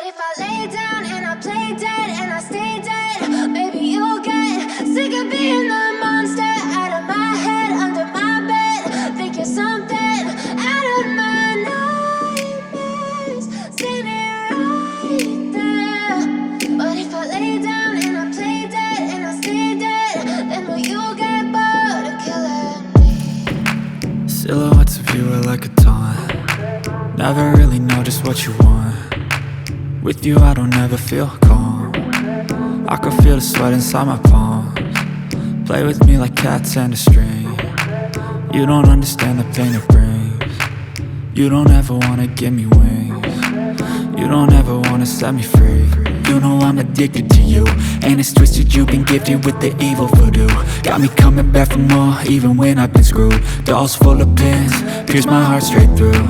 if I lay down and I play dead and I stay dead, maybe you'll get sick of being the monster out of my head, under my bed. Think you're something out of my nightmares, standing right there. But if I lay down and I play dead and I stay dead, then will you get bored of killing me? Silhouettes of you are like a taunt. Never really know just what you want. With you I don't ever feel calm. I can feel the sweat inside my palms. Play with me like cats and a string. You don't understand the pain it brings. You don't ever wanna give me wings. You don't ever wanna set me free. You know I'm addicted to you, and it's twisted, you've been gifted with the evil voodoo. Got me coming back for more, even when I've been screwed. Dolls full of pins, pierce my heart straight through.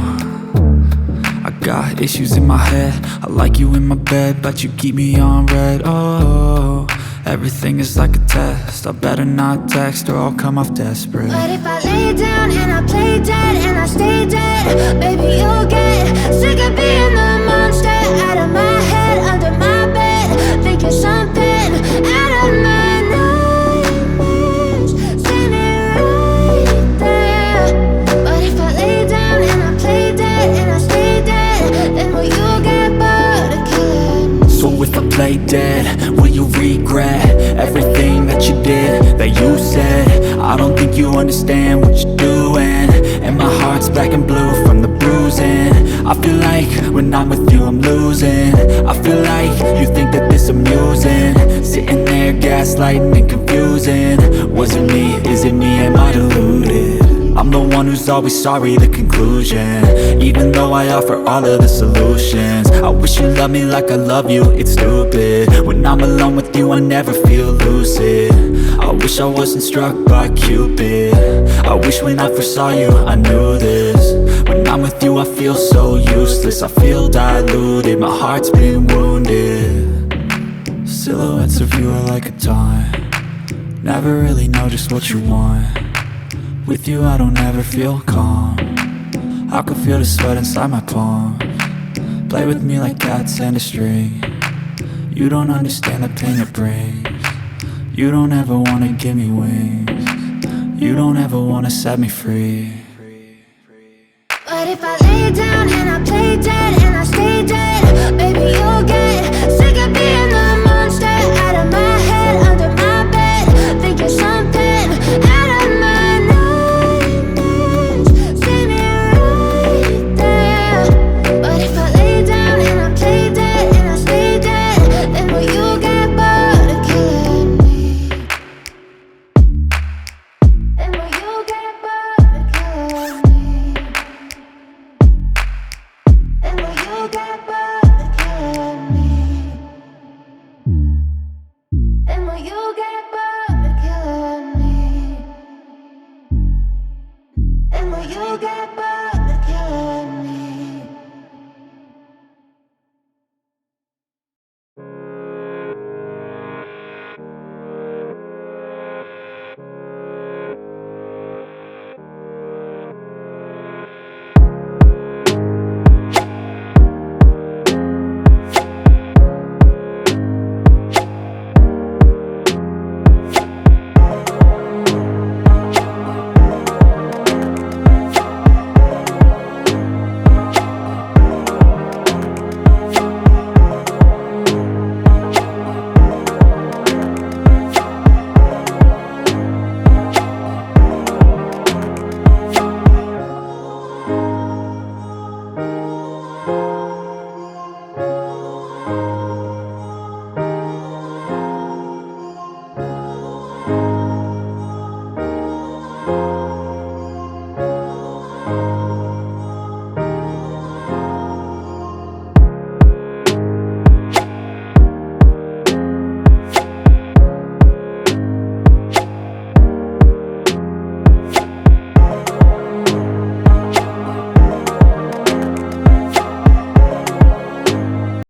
I got issues in my head, I like you in my bed, but you keep me on red. Oh, everything is like a test, I better not text or I'll come off desperate. But if I lay down and I play dead and I stay dead, baby you'll get sick of being the monster out of my head, under my bed. Think you're something out of my nightmares, standing right there. But if I lay down and I play dead and I stay dead, then will you get bored of killing me? So if I play dead, will you regret everything that you did, that you said? I don't think you understand what you're doing, and my heart's black and blue from the bruising. I feel like when I'm with you I'm losing. I feel like you think that this amusing, sitting there gaslighting and confusing. Was it me? Is it me? Am I deluded? I'm the one who's always sorry, the conclusion, even though I offer all of the solutions. I wish you loved me like I love you, it's stupid. When I'm alone with you I never feel lucid. I wish I wasn't struck by Cupid. I wish when I first saw you I knew this. When I'm with you I feel so useless, I feel diluted, my heart's been wounded. Silhouettes of you are like a taunt. Never really know just what you want. With you I don't ever feel calm. I can feel the sweat inside my palms. Play with me like cats and a string. You don't understand the pain it brings. You don't ever wanna give me wings. You don't ever wanna set me free. But if I lay down and I play dead and I stay dead,